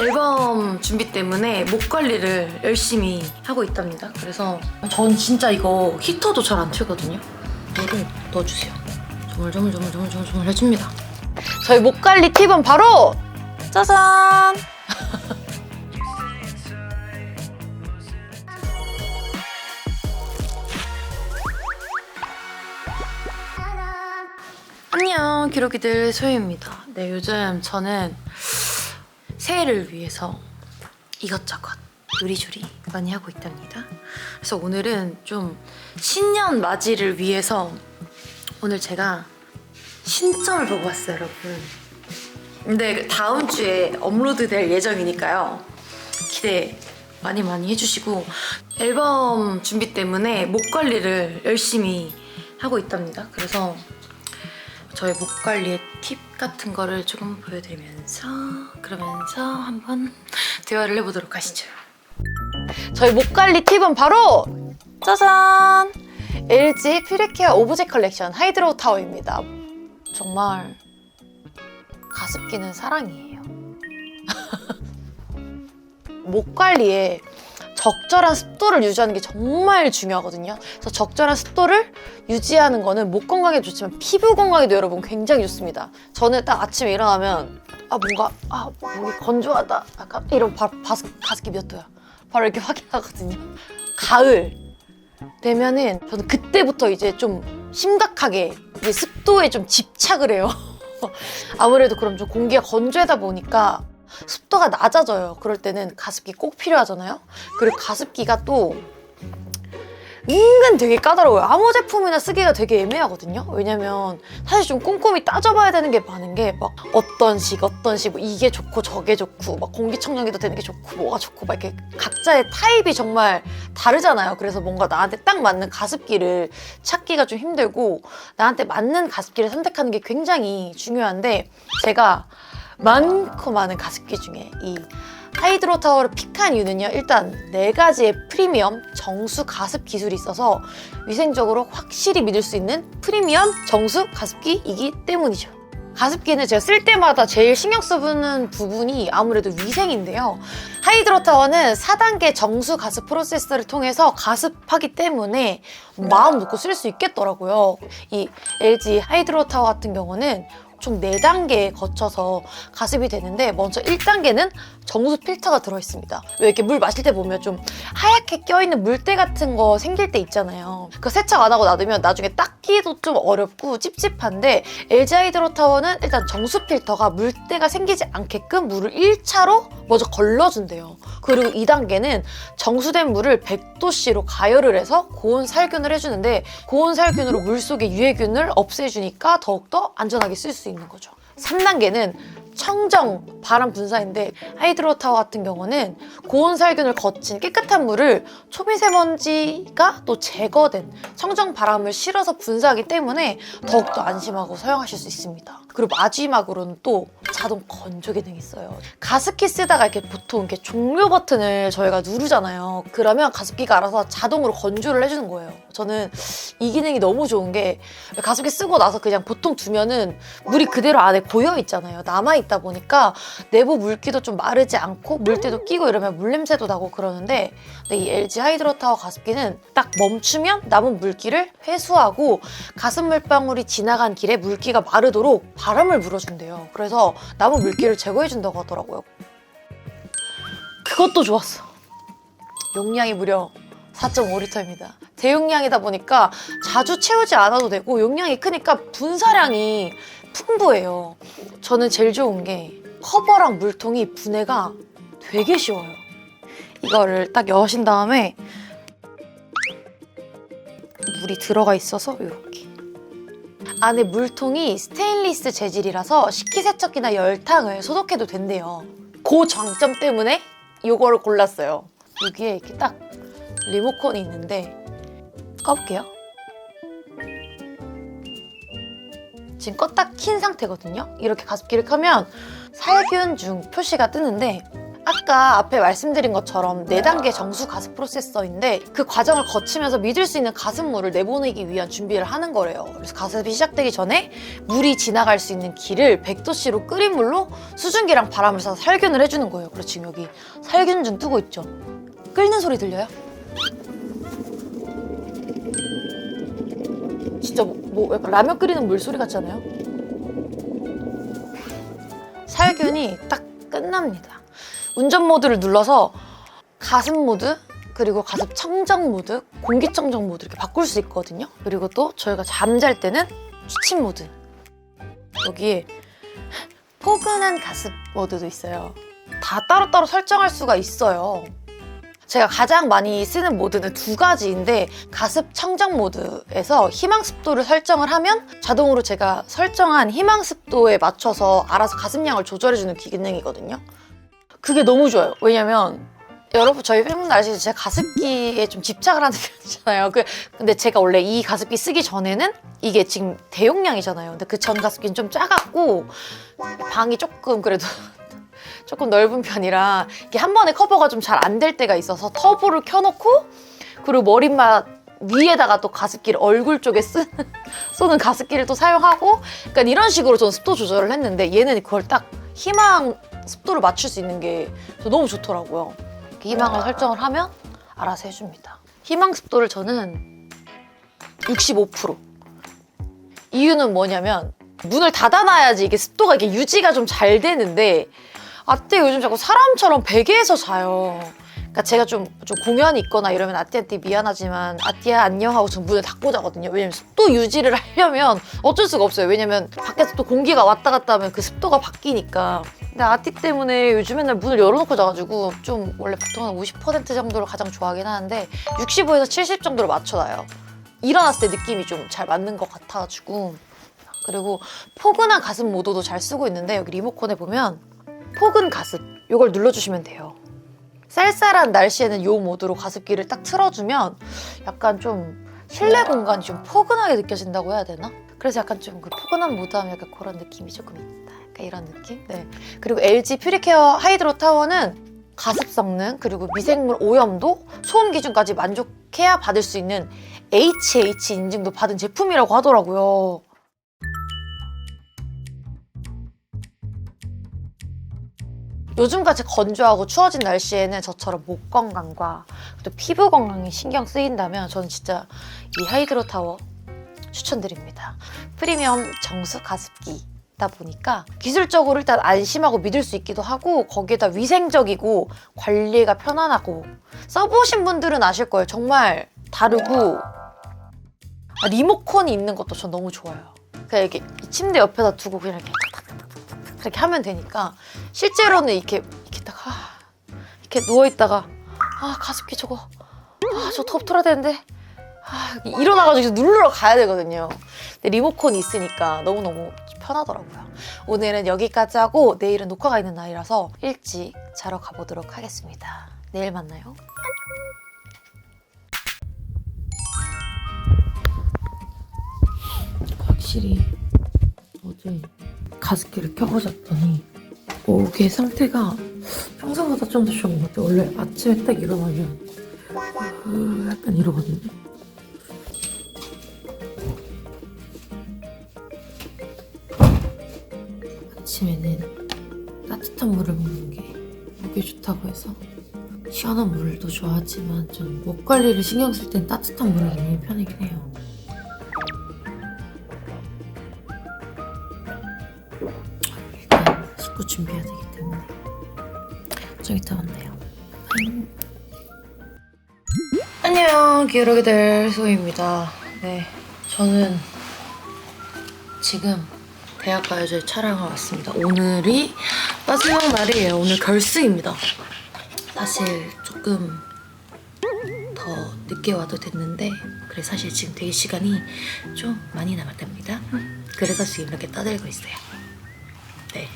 앨범 준비 때문에 목 관리를 열심히 하고 있답니다. 그래서 전 진짜 이거 히터도 잘 안 틀거든요. 물을 넣어주세요. 조물조물조물조물조물 해줍니다. 저희 목 관리 팁은 바로 짜잔! 안녕, 기록이들 소유입니다. 네, 요즘 저는 새해를 위해서 이것저것 요리조리 많이 하고 있답니다. 그래서 오늘은 좀 신년 맞이를 위해서 오늘 제가 신점을 보고 왔어요, 여러분. 근데 다음 주에 업로드 될 예정이니까요. 기대 많이 해주시고, 앨범 준비 때문에 목 관리를 열심히 하고 있답니다. 그래서 저의 목 관리의 팁 같은 거를 조금 보여드리면서 그러면서 한번 대화를 해보도록 하시죠. 저희 목 관리 팁은 바로 짜잔! LG 퓨리케어 오브젝 컬렉션 하이드로 타워입니다. 정말 가습기는 사랑이에요. 목 관리에 적절한 습도를 유지하는 게 정말 중요하거든요. 그래서 적절한 습도를 유지하는 거는 목 건강에도 좋지만 피부 건강에도 여러분 굉장히 좋습니다. 저는 딱 아침에 일어나면 뭔가 목이 건조하다 약간 이런 바로 가습기 몇 도야 바로 이렇게 확인하거든요. 가을 되면은 저는 그때부터 이제 좀 심각하게 이제 습도에 좀 집착을 해요. 아무래도 그럼 좀 공기가 건조하다 보니까 습도가 낮아져요. 그럴 때는 가습기 꼭 필요하잖아요. 그리고 가습기가 또 은근 되게 까다로워요. 아무 제품이나 쓰기가 되게 애매하거든요. 왜냐면 사실 좀 꼼꼼히 따져봐야 되는 게 많은 게 막 어떤 식 뭐 이게 좋고 저게 좋고 막 공기청정기도 되는 게 좋고 뭐가 좋고 막 이렇게 각자의 타입이 정말 다르잖아요. 그래서 뭔가 나한테 딱 맞는 가습기를 찾기가 좀 힘들고 나한테 맞는 가습기를 선택하는 게 굉장히 중요한데, 제가 많고 많은 가습기 중에 이 하이드로 타워를 픽한 이유는요, 일단 4가지의 프리미엄 정수 가습 기술이 있어서 위생적으로 확실히 믿을 수 있는 프리미엄 정수 가습기이기 때문이죠. 가습기는 제가 쓸 때마다 제일 신경 쓰는 부분이 아무래도 위생인데요. 하이드로 타워는 4단계 정수 가습 프로세스를 통해서 가습하기 때문에 마음 놓고 쓸 수 있겠더라고요. 이 LG 하이드로 타워 같은 경우는 총 4단계에 거쳐서 가습이 되는데, 먼저 1단계는 정수 필터가 들어있습니다. 왜 이렇게 물 마실 때 보면 좀 하얗게 껴있는 물때 같은 거 생길 때 있잖아요. 그 세척 안 하고 놔두면 나중에 닦기도 좀 어렵고 찝찝한데, LG 하이드로 타워는 일단 정수 필터가 물때가 생기지 않게끔 물을 1차로 먼저 걸러준대요. 그리고 2단계는 정수된 물을 100도씨로 가열을 해서 고온 살균을 해주는데, 고온 살균으로 물속의 유해균을 없애주니까 더욱더 안전하게 쓸 수 있는 거죠. 3단계는 청정 바람 분사인데, 하이드로 타워 같은 경우는 고온 살균을 거친 깨끗한 물을 초미세먼지가 또 제거된 청정 바람을 실어서 분사하기 때문에 더욱더 안심하고 사용하실 수 있습니다. 그리고 마지막으로는 또 자동 건조 기능이 있어요. 가습기 쓰다가 이렇게 보통 이렇게 종료 버튼을 저희가 누르잖아요. 그러면 가습기가 알아서 자동으로 건조를 해주는 거예요. 저는 이 기능이 너무 좋은 게, 가습기 쓰고 나서 그냥 보통 두면은 물이 그대로 안에 고여 있잖아요. 남아있다 보니까 내부 물기도 좀 마르지 않고 물때도 끼고 이러면 물냄새도 나고 그러는데, 근데 이 LG 하이드로 타워 가습기는 딱 멈추면 남은 물기를 회수하고 가습 물방울이 지나간 길에 물기가 마르도록 바람을 불어준대요. 그래서 남은 물기를 제거해준다고 하더라고요. 그것도 좋았어. 용량이 무려 4.5리터입니다. 대용량이다 보니까 자주 채우지 않아도 되고, 용량이 크니까 분사량이 풍부해요. 저는 제일 좋은 게 커버랑 물통이 분해가 되게 쉬워요. 이거를 딱 여신 다음에 물이 들어가 있어서 이렇게. 안에 물통이 스테인리스 재질이라서 식기세척기나 열탕을 소독해도 된대요. 그 장점 때문에 이거를 골랐어요. 여기에 이렇게 딱 리모컨이 있는데 꺼볼게요. 지금 껐다 킨 상태거든요. 이렇게 가습기를 켜면 살균 중 표시가 뜨는데, 아까 앞에 말씀드린 것처럼 4단계 정수 가습 프로세서인데 그 과정을 거치면서 믿을 수 있는 가습물을 내보내기 위한 준비를 하는 거래요. 그래서 가습이 시작되기 전에 물이 지나갈 수 있는 길을 100도씨로 끓인 물로 수증기랑 바람을 쏴서 살균을 해주는 거예요. 그래서 지금 여기 살균준 뜨고 있죠. 끓는 소리 들려요? 진짜 뭐 약간 라면 끓이는 물 소리 같잖아요? 살균이 딱 끝납니다. 운전 모드를 눌러서 가습 모드, 그리고 가습 청정 모드, 공기 청정 모드 이렇게 바꿀 수 있거든요. 그리고 또 저희가 잠잘 때는 취침 모드. 여기에 포근한 가습 모드도 있어요. 다 따로따로 설정할 수가 있어요. 제가 가장 많이 쓰는 모드는 2가지인데 가습 청정 모드에서 희망 습도를 설정을 하면 자동으로 제가 설정한 희망 습도에 맞춰서 알아서 가습량을 조절해주는 기능이거든요. 그게 너무 좋아요. 왜냐면 여러분 저희 팬분들 아시죠? 제가 가습기에 좀 집착을 하는 편이잖아요. 근데 제가 원래 이 가습기 쓰기 전에는 이게 지금 대용량이잖아요. 근데 그 전 가습기는 좀 작았고 방이 조금 그래도 조금 넓은 편이라 이게 한 번에 커버가 좀 잘 안 될 때가 있어서 터보를 켜놓고 그리고 머리맡 위에다가 또 가습기를 얼굴 쪽에 쏘는 가습기를 또 사용하고 그러니까 이런 식으로 저는 습도 조절을 했는데 얘는 그걸 딱 희망 습도를 맞출 수 있는 게 너무 좋더라고요. 이렇게 희망을 설정을 하면 알아서 해줍니다. 희망 습도를 저는 65%. 이유는 뭐냐면 문을 닫아놔야지 이게 습도가 이게 유지가 좀 잘 되는데 아띠 요즘 자꾸 사람처럼 베개에서 자요. 그러니까 제가 좀 공연이 있거나 이러면 아띠한테 미안하지만 아띠야 안녕 하고 전 문을 닫고 자거든요. 왜냐면 습도 유지를 하려면 어쩔 수가 없어요. 왜냐면 밖에서 또 공기가 왔다 갔다 하면 그 습도가 바뀌니까. 근데 아띠 때문에 요즘 맨날 문을 열어놓고 자가지고 좀 원래 보통 한 50% 정도를 가장 좋아하긴 하는데 65에서 70 정도로 맞춰놔요. 일어났을 때 느낌이 좀 잘 맞는 것 같아가지고. 그리고 포근한 가습 모드도 잘 쓰고 있는데 여기 리모컨에 보면 포근 가습 이걸 눌러주시면 돼요. 쌀쌀한 날씨에는 이 모드로 가습기를 딱 틀어주면 약간 좀 실내 공간이 좀 포근하게 느껴진다고 해야 되나? 그래서 약간 좀 그 포근한 모드 하면 약간 그런 느낌이 조금 있다. 약간 이런 느낌? 네. 그리고 LG 퓨리케어 하이드로 타워는 가습 성능 그리고 미생물 오염도 소음 기준까지 만족해야 받을 수 있는 HH 인증도 받은 제품이라고 하더라고요. 요즘같이 건조하고 추워진 날씨에는 저처럼 목 건강과 또 피부 건강에 신경 쓰인다면 저는 진짜 이 하이드로 타워 추천드립니다. 프리미엄 정수 가습기다 보니까 기술적으로 일단 안심하고 믿을 수 있기도 하고 거기에다 위생적이고 관리가 편안하고 써보신 분들은 아실 거예요. 정말 다르고 리모컨이 있는 것도 전 너무 좋아요. 그냥 이렇게 침대 옆에다 두고 그냥 이렇게 그렇게 하면 되니까 실제로는 이렇게 딱 이렇게 누워있다가 가습기 저거 저 덮어야 되는데 일어나가지고 누르러 가야 되거든요. 근데 리모컨이 있으니까 너무너무 편하더라고요. 오늘은 여기까지 하고 내일은 녹화가 있는 날이라서 일찍 자러 가보도록 하겠습니다. 내일 만나요. 확실히 어제 가습기를 켜고 잤더니 목의 상태가 평소보다 좀 더 좋은 것 같아요. 원래 아침에 딱 일어나면 약간 이러거든요. 아침에는 따뜻한 물을 먹는 게 목에 좋다고 해서 시원한 물도 좋아하지만 좀 목 관리를 신경 쓸 땐 따뜻한 물을 먹는 편이긴 해요. 씻고 준비해야 되기 때문에 좀 이따 만나요. 안녕 기어러기들 소희입니다. 네, 저는 지금 대학가요제 촬영을 왔습니다. 오늘이 마지막 날이에요. 오늘 결승입니다. 사실 조금 더 늦게 와도 됐는데 그래 사실 지금 대기 시간이 좀 많이 남았답니다. 그래서 지금 이렇게 떠들고 있어요. 네.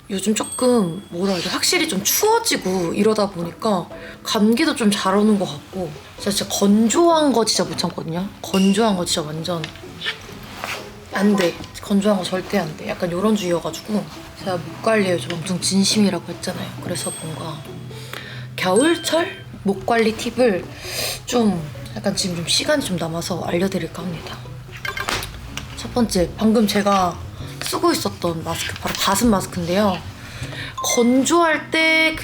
요즘 조금 확실히 좀 추워지고 이러다 보니까 감기도 좀 잘 오는 것 같고 진짜 건조한 거 진짜 못 참거든요. 건조한 거 진짜 완전 안 돼. 건조한 거 절대 안 돼. 약간 이런 주의여가지고 제가 목 관리에 좀 엄청 진심이라고 했잖아요. 그래서 뭔가 겨울철 목 관리 팁을 좀 약간 지금 좀 시간이 좀 남아서 알려드릴까 합니다. 첫 번째, 방금 제가 쓰고 있었던 마스크, 바로 가슴 마스크인데요. 건조할 때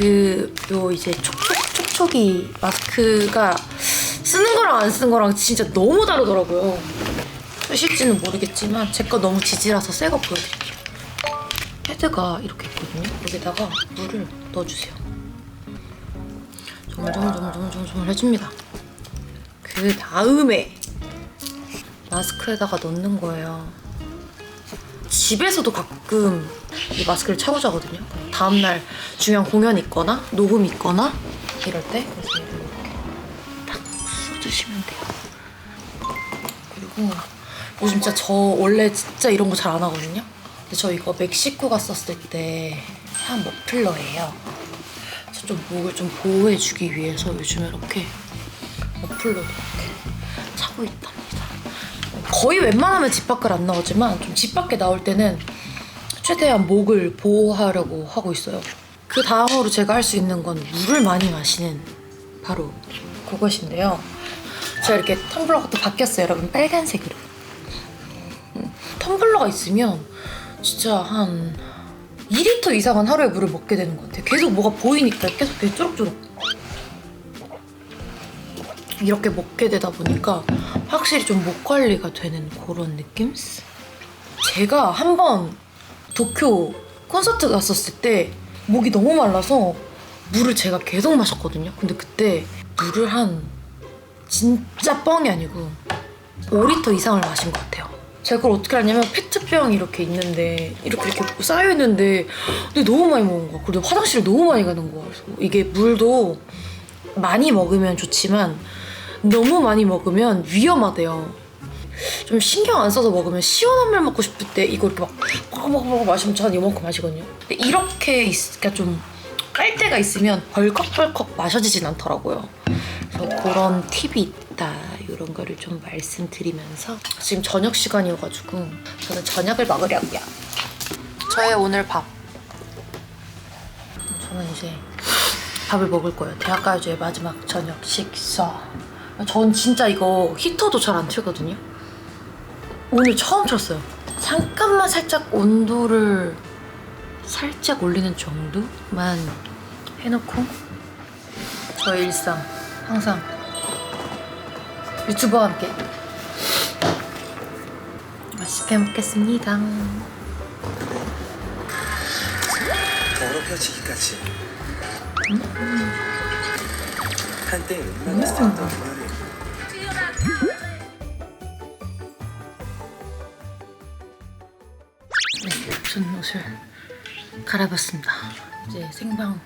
요 이제 촉촉이 마스크가 쓰는 거랑 안 쓰는 거랑 진짜 너무 다르더라고요. 쓰실지는 모르겠지만 제 거 너무 지지라서 새 거 보여드릴게요. 헤드가 이렇게 있거든요. 여기다가 물을 넣어주세요. 조물조물 해줍니다. 그 다음에 마스크에다가 넣는 거예요. 집에서도 가끔 이 마스크를 차고 자거든요. 다음날 중요한 공연이 있거나 녹음이 있거나 이럴 때 그래서 이렇게 딱 써주시면 돼요. 그리고 요즘 진짜 저 원래 진짜 이런 거 잘 안 하거든요. 근데 저 이거 멕시코 갔었을 때 한 머플러예요. 그래서 좀 목을 좀 보호해주기 위해서 요즘에 이렇게 머플러도 이렇게 차고 있답니다. 거의 웬만하면 집 밖을 안 나오지만 좀 집 밖에 나올 때는 최대한 목을 보호하려고 하고 있어요. 그 다음으로 제가 할 수 있는 건 물을 많이 마시는 바로 그것인데요. 제가 이렇게 텀블러가 또 바뀌었어요, 여러분. 빨간색으로. 텀블러가 있으면 진짜 한 2리터 이상은 하루에 물을 먹게 되는 것 같아요. 계속 뭐가 보이니까 계속 쪼록쪼록 이렇게 먹게 되다 보니까 확실히 좀 목 관리가 되는 그런 느낌? 제가 한번 도쿄 콘서트 갔었을 때 목이 너무 말라서 물을 제가 계속 마셨거든요. 근데 그때 물을 한 진짜 뻥이 아니고 5리터 이상을 마신 것 같아요. 제가 그걸 어떻게 알냐면 페트병이 이렇게 있는데 이렇게 쌓여있는데 근데 너무 많이 먹은 거야. 그리고 화장실을 너무 많이 가는 거야. 그래서 이게 물도 많이 먹으면 좋지만 너무 많이 먹으면 위험하대요. 좀 신경 안 써서 먹으면 시원한 물 먹고 싶을 때 이거 이렇게 막 먹어 마시면 저 한 이만큼 마시거든요. 근데 이렇게 그러니까 좀 깔때가 있으면 벌컥벌컥 마셔지진 않더라고요. 그래서 그런 팁이 있다. 이런 거를 좀 말씀드리면서 지금 저녁 시간이어가지고 저는 저녁을 먹으려고요. 저의 오늘 밥. 저는 이제 밥을 먹을 거예요. 대학가요제의 마지막 저녁 식사. 전 진짜 이거 히터도 잘 안 틀거든요. 오늘 처음 쳤어요. 잠깐만 살짝 온도를 살짝 올리는 정도만 해놓고 저의 일상 항상 유튜버와 함께 맛있게 먹겠습니다. 더럽혀지기까지 한때 음악을 썼던 노래. 네, 저는 옷을 갈아입었습니다. 이제 생방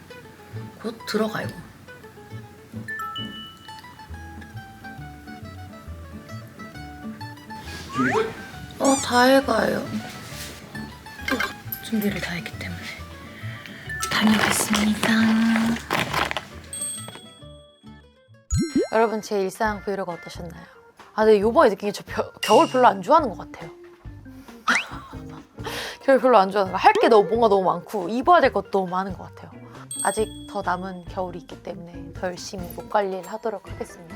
곧 들어가요. 다 해가요. 준비를 다 했기 때문에 다녀오겠습니다. 여러분, 제 일상 브이로그 어떠셨나요? 근데 이번에 느낀 게 저 겨울 별로 안 좋아하는 것 같아요. 겨울 별로 안 좋아하는 거. 할 게 뭔가 너무 많고 입어야 될 것도 너무 많은 것 같아요. 아직 더 남은 겨울이 있기 때문에 더 열심히 목 관리를 하도록 하겠습니다.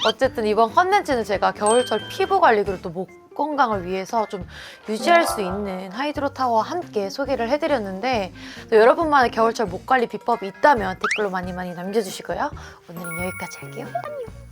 어쨌든 이번 컨텐츠는 제가 겨울철 피부 관리 그리고 또 목 건강을 위해서 좀 유지할 수 있는 하이드로 타워와 함께 소개를 해드렸는데 또 여러분만의 겨울철 목 관리 비법이 있다면 댓글로 많이 남겨주시고요. 오늘은 여기까지 할게요. 안녕.